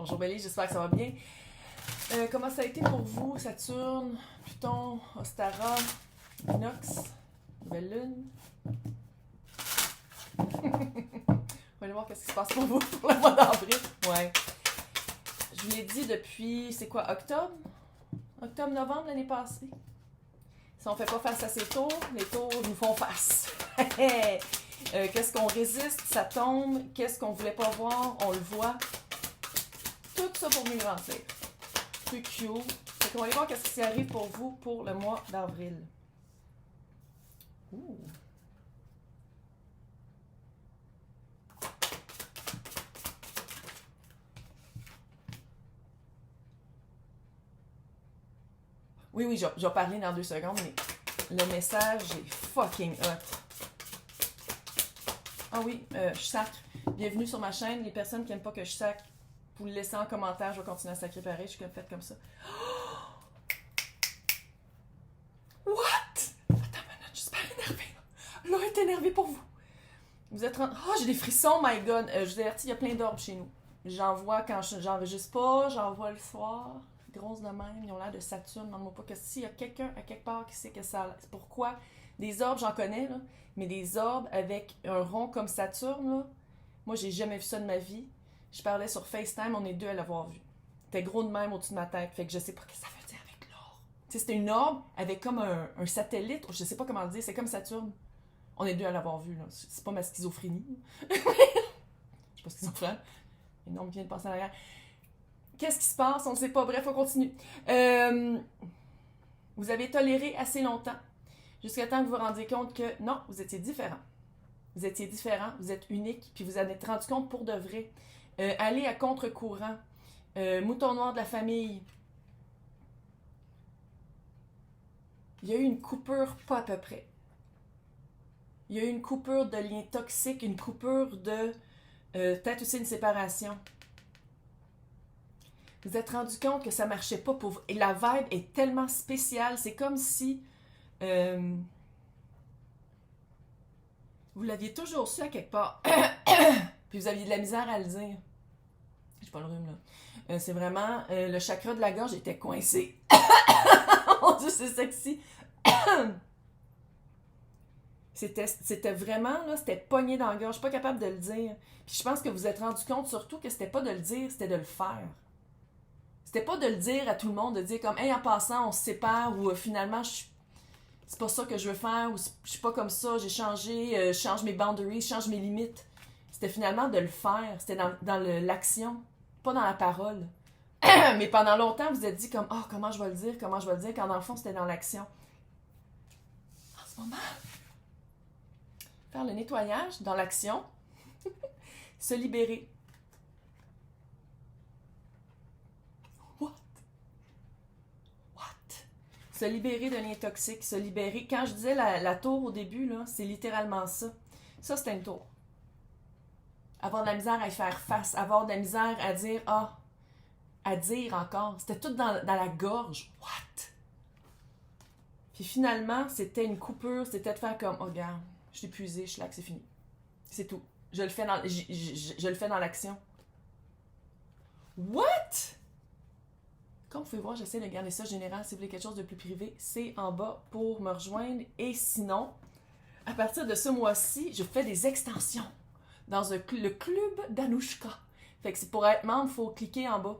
Bonjour Bélie, j'espère que ça va bien. Comment ça a été pour vous, Saturne, Pluton, Ostara, Inox, Nouvelle Lune? On va aller voir qu'est-ce qui se passe pour vous pour le mois d'avril. Ouais. Je vous l'ai dit depuis, c'est quoi, octobre? Octobre-novembre l'année passée. Si on ne fait pas face à ces tours, les tours nous font face. Qu'est-ce qu'on résiste, ça tombe. Qu'est-ce qu'on voulait pas voir, on le voit. Tout ça pour mieux grandir. Plus cute. Fait qu'on va aller voir qu'est-ce qui arrive pour vous pour le mois d'avril. Ouh. Oui, je vais parler dans 2 secondes, mais le message est fucking hot. Ah oui, je sacre. Bienvenue sur ma chaîne. Les personnes qui n'aiment pas que je sacre, vous le laissez en commentaire, je vais continuer à sacrer pareil. Je suis faite comme ça. What? Attends une minute, je suis super énervée. Là, elle est énervée pour vous. Vous êtes rentrés. Oh, j'ai des frissons, my god. Je vous avertis, il y a plein d'orbes chez nous. J'en vois quand j'enregistre pas, j'en vois le soir. Grosses de même, ils ont l'air de Saturne. Demande-moi pas que s'il y a quelqu'un à quelque part qui sait que ça. C'est pourquoi des orbes, j'en connais, là, mais des orbes avec un rond comme Saturne, là, moi, j'ai jamais vu ça de ma vie. Je parlais sur FaceTime, on est 2 à l'avoir vu. C'était gros de même au-dessus de ma tête, fait que je sais pas ce que ça veut dire avec l'orbe. Tu sais, c'était une orbe avec comme un satellite, je sais pas comment le dire, c'est comme Saturne. On est 2 à l'avoir vu, là. C'est pas ma schizophrénie. Je suis pas schizophrène. Mais non, on vient de passer en arrière. Qu'est-ce qui se passe? On ne sait pas. Bref, on continue. Vous avez toléré assez longtemps, jusqu'à temps que vous vous rendiez compte que non, vous étiez différent. Vous étiez différent, vous êtes unique, puis vous en êtes rendu compte pour de vrai. Aller à contre-courant. Mouton noir de la famille. Il y a eu une coupure pas à peu près. Il y a eu une coupure de liens toxiques, une coupure de... peut-être aussi une séparation. Vous êtes rendu compte que ça marchait pas pour vous. Et la vibe est tellement spéciale. C'est comme si vous l'aviez toujours su à quelque part. Puis vous aviez de la misère à le dire. J'ai pas le rhume, là. C'est vraiment... le chakra de la gorge était coincé. Mon Dieu, c'est sexy. C'était vraiment, là, c'était pogné dans la gorge. Je suis pas capable de le dire. Puis je pense que vous vous êtes rendu compte surtout que c'était pas de le dire, c'était de le faire. C'était pas de le dire à tout le monde, de dire comme « Hey, en passant, on se sépare » ou finalement, c'est pas ça que je veux faire, ou je suis pas comme ça, j'ai changé, je change mes boundaries, je change mes limites. C'était finalement de le faire, c'était dans l'action, pas dans la parole. Mais pendant longtemps, vous vous êtes dit comme « Oh, comment je vais le dire, quand dans le fond, c'était dans l'action. En ce moment, faire le nettoyage dans l'action, se libérer. Se libérer de liens toxiques, se libérer. Quand je disais la tour au début, là, c'est littéralement ça. Ça, c'était une tour. Avoir de la misère à y faire face, avoir de la misère à dire « Ah », à dire encore. C'était tout dans la gorge. What? Puis finalement, c'était une coupure, c'était de faire comme « Oh, regarde, je suis épuisée, je suis là, que c'est fini. » C'est tout. Je le fais dans l'action. What? Comme vous pouvez voir, j'essaie de garder ça général. Si vous voulez quelque chose de plus privé, c'est en bas pour me rejoindre. Et sinon, à partir de ce mois-ci, je fais des extensions dans le club d'Anouchka. Fait que c'est pour être membre, il faut cliquer en bas.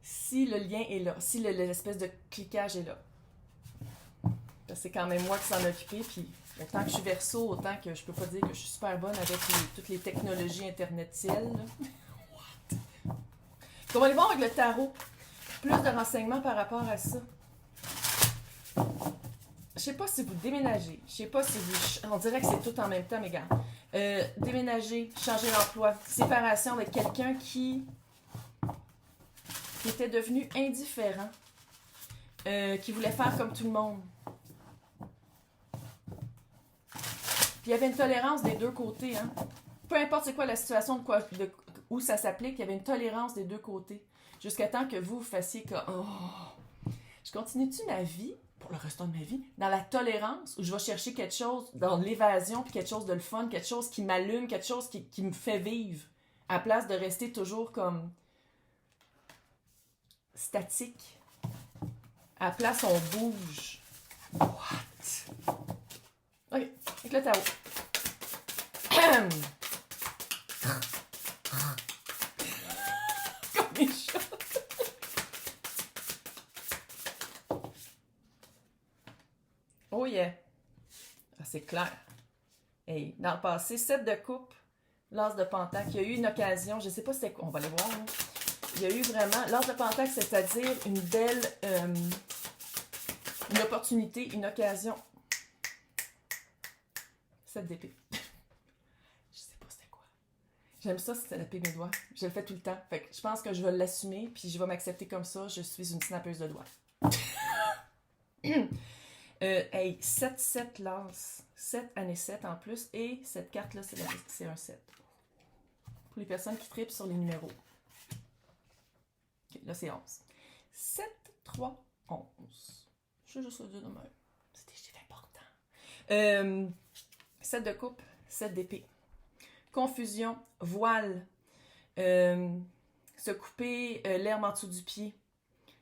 Si le lien est là, si l'espèce de cliquage est là. C'est quand même moi qui s'en occupé, puis autant que je suis verso, autant que je peux pas dire que je suis super bonne avec toutes les technologies internetielles. On va aller voir avec le tarot. Plus de renseignements par rapport à ça. Je sais pas si vous déménagez. Je sais pas si vous... On dirait que c'est tout en même temps, mes gars. Déménager, changer d'emploi, séparation avec quelqu'un qui était devenu indifférent, qui voulait faire comme tout le monde. Puis il y avait une tolérance des deux côtés. Hein? Peu importe c'est quoi la situation, où ça s'applique, il y avait une tolérance des deux côtés. Jusqu'à temps que vous fassiez comme « Oh, je continue-tu ma vie, pour le restant de ma vie, dans la tolérance, où je vais chercher quelque chose dans l'évasion, puis quelque chose de le fun, quelque chose qui m'allume, quelque chose qui me fait vivre. À place de rester toujours comme statique, à la place, on bouge. What? OK, avec le tarot. Comme les chats. Oh yeah. Ah, c'est clair. Hey, dans le passé, 7 de coupe, l'as de pentacle. Il y a eu une occasion, je ne sais pas c'était quoi, on va aller voir. Là. Il y a eu vraiment, l'as de pentacle, c'est-à-dire une belle, une opportunité, une occasion. 7 d'épée. Je sais pas c'était quoi. J'aime ça, c'était l'épée mes doigts. Je le fais tout le temps. Fait que je pense que je vais l'assumer, puis je vais m'accepter comme ça. Je suis une snappeuse de doigts. Hey, 7 l'as. 7 année 7 en plus. Et cette carte-là, c'est un 7. Pour les personnes qui trippent sur les numéros. Ok, là, c'est 11. 7, 3, 11. Je suis juste le dire de même. C'est des chiffres importants. 7 de coupe, 7 d'épée. Confusion, voile. Se couper l'herbe en dessous du pied.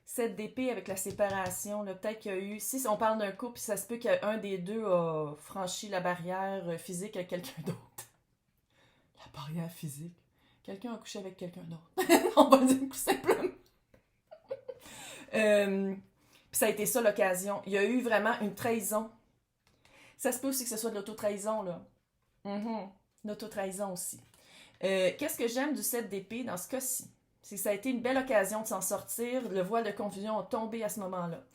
7 d'épée avec la séparation. Peut-être qu'il y a eu... Si on parle d'un couple, ça se peut qu'un des deux a franchi la barrière physique à quelqu'un d'autre. La barrière physique. Quelqu'un a couché avec quelqu'un d'autre. On va le dire tout simplement. Puis ça a été ça l'occasion. Il y a eu vraiment une trahison. Ça se peut aussi que ce soit de l'auto-trahison, là. L'auto-trahison aussi. Qu'est-ce que j'aime du 7 d'épée dans ce cas-ci? C'est que ça a été une belle occasion de s'en sortir. Le voile de confusion a tombé à ce moment-là.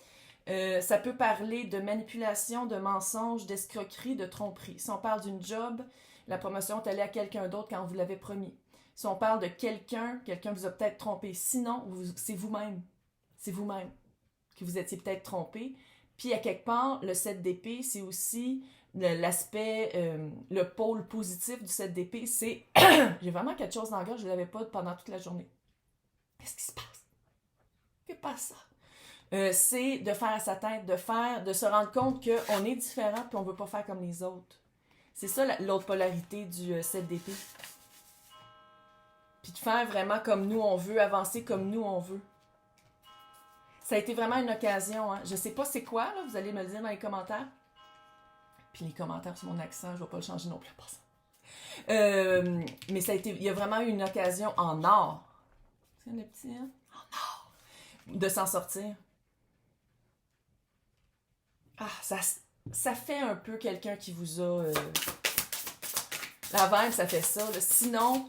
Ça peut parler de manipulation, de mensonge, d'escroquerie, de tromperie. Si on parle d'une job, la promotion est allée à quelqu'un d'autre quand vous l'avez promis. Si on parle de quelqu'un vous a peut-être trompé. Sinon, c'est vous-même. C'est vous-même que vous étiez peut-être trompé. Puis, à quelque part, le 7 d'épée, c'est aussi l'aspect, le pôle positif du 7 d'épée, c'est j'ai vraiment quelque chose dans la gorge, je ne l'avais pas pendant toute la journée. Qu'est-ce qui se passe? Qu'est-ce qui passe ça? C'est de faire à sa tête, de se rendre compte qu'on est différent puis on ne veut pas faire comme les autres. C'est ça l'autre polarité du 7 d'épée. Puis de faire vraiment comme nous on veut, avancer comme nous on veut. Ça a été vraiment une occasion. Hein. Je sais pas c'est quoi, là, vous allez me le dire dans les commentaires. Puis les commentaires sur mon accent, je vais pas le changer non plus pour ça. Mais ça a été, il y a vraiment eu une occasion en or. C'est le petit, hein? En or! De s'en sortir. Ah, ça fait un peu quelqu'un qui vous a... La vibe, ça fait ça. Là. Sinon,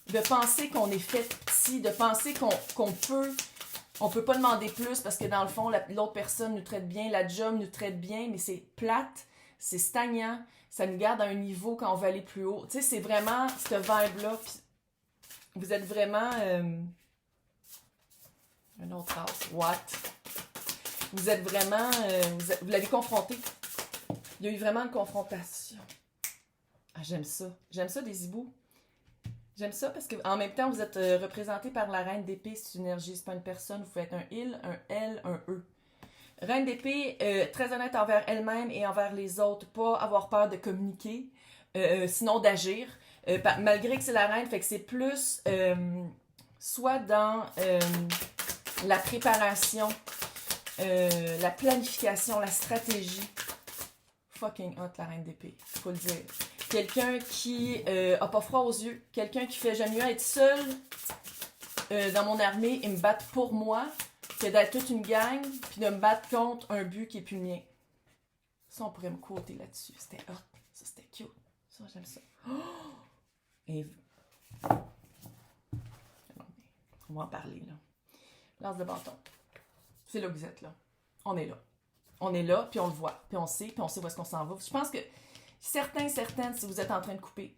de penser qu'on est fait petit, de penser qu'on peut... On peut pas demander plus parce que dans le fond, l'autre personne nous traite bien, la job nous traite bien, mais c'est plate, c'est stagnant, ça nous garde à un niveau quand on veut aller plus haut. Tu sais, c'est vraiment cette vibe-là. Pis vous êtes vraiment... Un autre as. What? Vous êtes vraiment... vous l'avez confronté. Il y a eu vraiment une confrontation. Ah, j'aime ça. J'aime ça, des hiboux. J'aime ça parce qu'en même temps, vous êtes représenté par la reine d'épée, c'est une énergie, c'est pas une personne. Vous faites un il, un elle, un eux. Reine d'épée, très honnête envers elle-même et envers les autres. Pas avoir peur de communiquer, sinon d'agir. Malgré que c'est la reine, fait que c'est plus soit dans la préparation, la planification, la stratégie. Fucking hot, la reine d'épée, faut le dire. Quelqu'un qui a pas froid aux yeux. Quelqu'un qui fait j'aime mieux être seul dans mon armée et me battre pour moi que d'être toute une gang puis de me battre contre un but qui est plus le mien. Ça, on pourrait me quoter là-dessus. C'était hot. Ça, c'était cute. Ça, j'aime ça. Oh! Et... On va en parler, là. L'as de bâton. C'est là que vous êtes, là. On est là. On est là, puis on le voit. Puis on sait où est-ce qu'on s'en va. Je pense que certaines, si vous êtes en train de couper,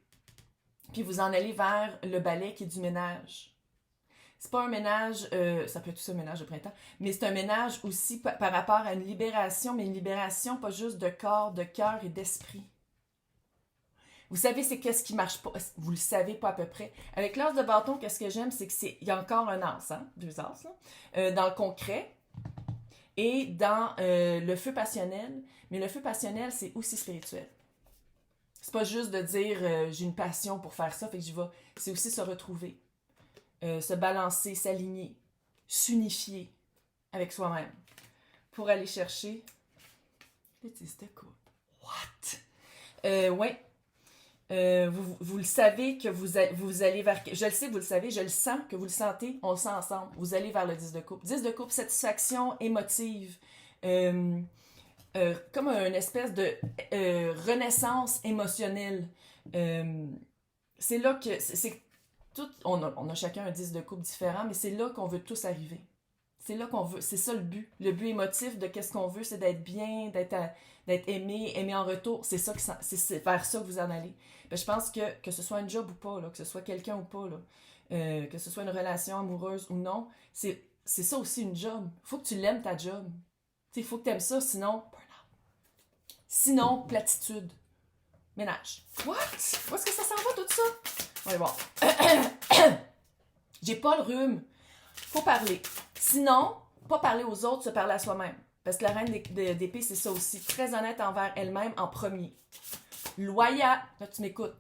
puis vous en allez vers le balai qui est du ménage. C'est pas un ménage, ça peut être tout ça, un ménage de printemps, mais c'est un ménage aussi par rapport à une libération, mais une libération pas juste de corps, de cœur et d'esprit. Vous savez, c'est qu'est-ce qui marche pas, vous le savez pas à peu près. Avec l'as de bâton, qu'est-ce que j'aime, c'est qu'il y a encore un as, hein, 2 as, là, dans le concret et dans le feu passionnel, mais le feu passionnel, c'est aussi spirituel. C'est pas juste de dire j'ai une passion pour faire ça, fait que j'y vais. C'est aussi se retrouver, se balancer, s'aligner, s'unifier avec soi-même pour aller chercher les 10 de coupe. What? Ouais. Vous le savez que vous allez vers... Je le sais, vous le savez, je le sens, que vous le sentez, on le sent ensemble. Vous allez vers le 10 de coupe. 10 de coupe, satisfaction émotive. Comme une espèce de renaissance émotionnelle. C'est là que... c'est tout, on a chacun un 10 de coupe différent, mais c'est là qu'on veut tous arriver. C'est là qu'on veut... C'est ça le but. Le but émotif de qu'est-ce qu'on veut, c'est d'être bien, d'être aimé en retour. C'est ça c'est vers ça que vous en allez. Ben, je pense que ce soit un job ou pas, là, que ce soit quelqu'un ou pas, là, que ce soit une relation amoureuse ou non, c'est ça aussi une job. Faut que tu l'aimes ta job. Il faut que tu aimes ça, sinon, burn-out. Sinon, platitude. Ménage. What? Où est-ce que ça s'en va tout ça? On va voir. J'ai pas le rhume. Faut parler. Sinon, pas parler aux autres, se parler à soi-même. Parce que la reine d'épée, c'est ça aussi. Très honnête envers elle-même en premier. Loyal, là tu m'écoutes.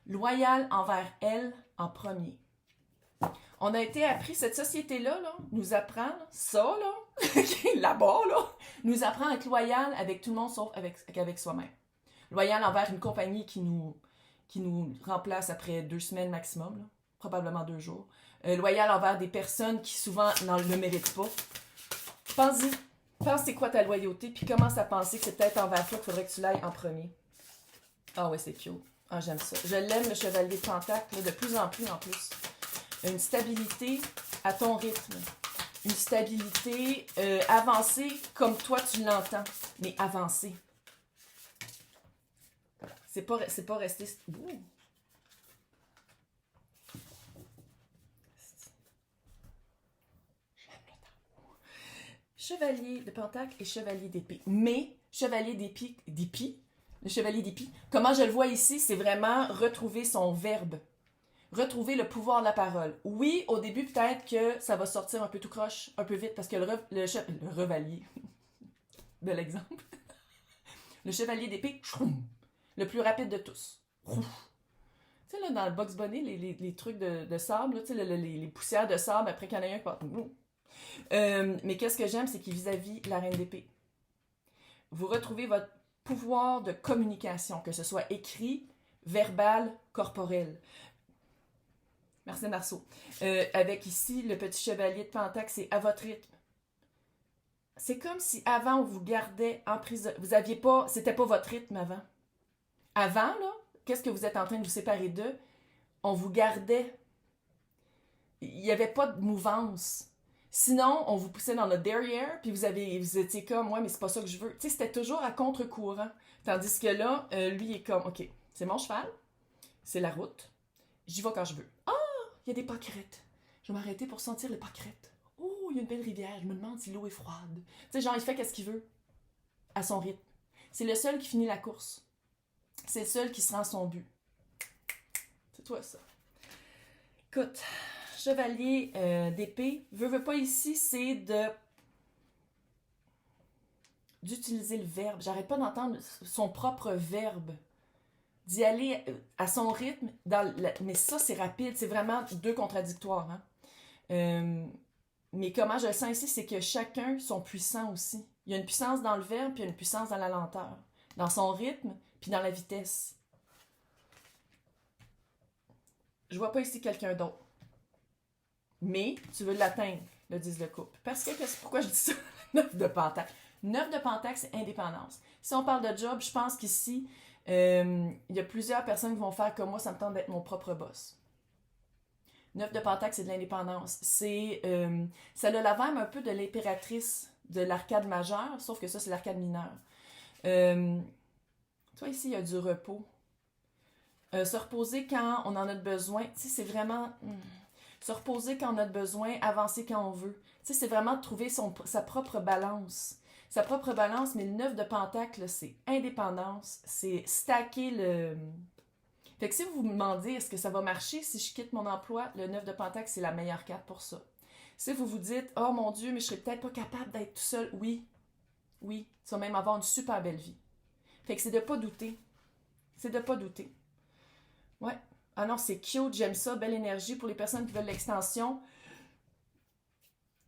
Loyal envers elle en premier. On a été appris, cette société-là, là, nous apprend, ça, là, là-bas, là, nous apprend à être loyal avec tout le monde sauf avec soi-même. Loyal envers une compagnie qui nous remplace après 2 semaines maximum, là, probablement 2 jours. Loyal envers des personnes qui souvent ne le méritent pas. Pense-y. Pense c'est quoi ta loyauté, puis commence à penser que c'est peut-être envers toi qu'il faudrait que tu l'ailles en premier. Ah ouais, c'est cute. Ah, j'aime ça. Je l'aime, le chevalier de Pentacle, là, de plus en plus. Une stabilité à ton rythme. Une stabilité avancée comme toi tu l'entends, mais avancée. C'est pas rester... Ouh. Chevalier de Pentacle et chevalier d'épée. Mais, chevalier d'épée, le chevalier d'épée, comment je le vois ici, c'est vraiment retrouver son verbe. Retrouver le pouvoir de la parole. Oui, au début, peut-être que ça va sortir un peu tout croche, un peu vite, parce que le revalier, bel exemple, le chevalier d'épée, le plus rapide de tous. Tu sais, là, dans le Bugs Bunny, les trucs de sable, là, tu sais, les poussières de sable, après qu'il y en a un qui part... mais qu'est-ce que j'aime, c'est qu'il vis-à-vis la reine d'épée. Vous retrouvez votre pouvoir de communication, que ce soit écrit, verbal, corporel. Merci Marceau. Avec ici, le petit chevalier de Pentacle, c'est à votre rythme. C'est comme si avant, on vous gardait en prison. Vous aviez pas... C'était pas votre rythme avant. Avant, là, qu'est-ce que vous êtes en train de vous séparer d'eux? On vous gardait. Il n'y avait pas de mouvance. Sinon, on vous poussait dans le derrière, puis vous étiez comme, ouais, mais c'est pas ça que je veux. Tu sais, c'était toujours à contre-courant. Tandis que là, lui, il est comme, OK, c'est mon cheval, c'est la route, j'y vais quand je veux. Ah, il y a des pâquerettes. Je vais m'arrêter pour sentir les pâquerettes. Oh, il y a une belle rivière, je me demande si l'eau est froide. Tu sais, genre, il fait qu'est-ce qu'il veut, à son rythme. C'est le seul qui finit la course. C'est le seul qui se rend à son but. C'est toi, ça. Écoute... Chevalier d'épée, veut pas ici, c'est d'utiliser le verbe. J'arrête pas d'entendre son propre verbe. D'y aller à son rythme. Mais ça, c'est rapide. C'est vraiment 2 contradictoires. Hein? Mais comment je le sens ici, c'est que chacun sont puissants aussi. Il y a une puissance dans le verbe, puis il y a une puissance dans la lenteur. Dans son rythme, puis dans la vitesse. Je vois pas ici quelqu'un d'autre. Mais tu veux l'atteindre, le 10 de coupe. Parce que, pourquoi je dis ça? 9 de Pentacle. 9 de Pentacle, c'est indépendance. Si on parle de job, je pense qu'ici, il y a plusieurs personnes qui vont faire comme moi, ça me tente d'être mon propre boss. 9 de Pentacle, c'est de l'indépendance. Ça a la vibe un peu de l'impératrice de l'arcade majeure, sauf que ça, c'est l'arcade mineure. Toi, ici, il y a du repos. Se reposer quand on en a besoin. Tu sais, c'est vraiment... Se reposer quand on a besoin, avancer quand on veut. Tu sais, c'est vraiment de trouver sa propre balance. Sa propre balance, mais le 9 de Pentacle, c'est indépendance, c'est stacker le... Fait que si vous me demandez est-ce que ça va marcher si je quitte mon emploi, le 9 de Pentacle, c'est la meilleure carte pour ça. Si vous vous dites « Oh mon Dieu, mais je serais peut-être pas capable d'être tout seul », oui, tu vas même avoir une super belle vie. Fait que c'est de pas douter. C'est de pas douter. Ouais. Ah non, c'est cute, j'aime ça, belle énergie pour les personnes qui veulent l'extension.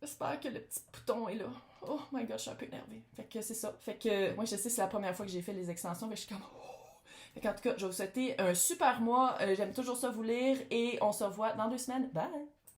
J'espère que le petit bouton est là. Oh my god, je suis un peu énervée. Fait que c'est ça. Fait que, moi, je sais, c'est la première fois que j'ai fait les extensions, mais je suis comme... Oh. Fait qu'en tout cas, je vais vous souhaiter un super mois. J'aime toujours ça vous lire et on se revoit dans 2 semaines. Bye!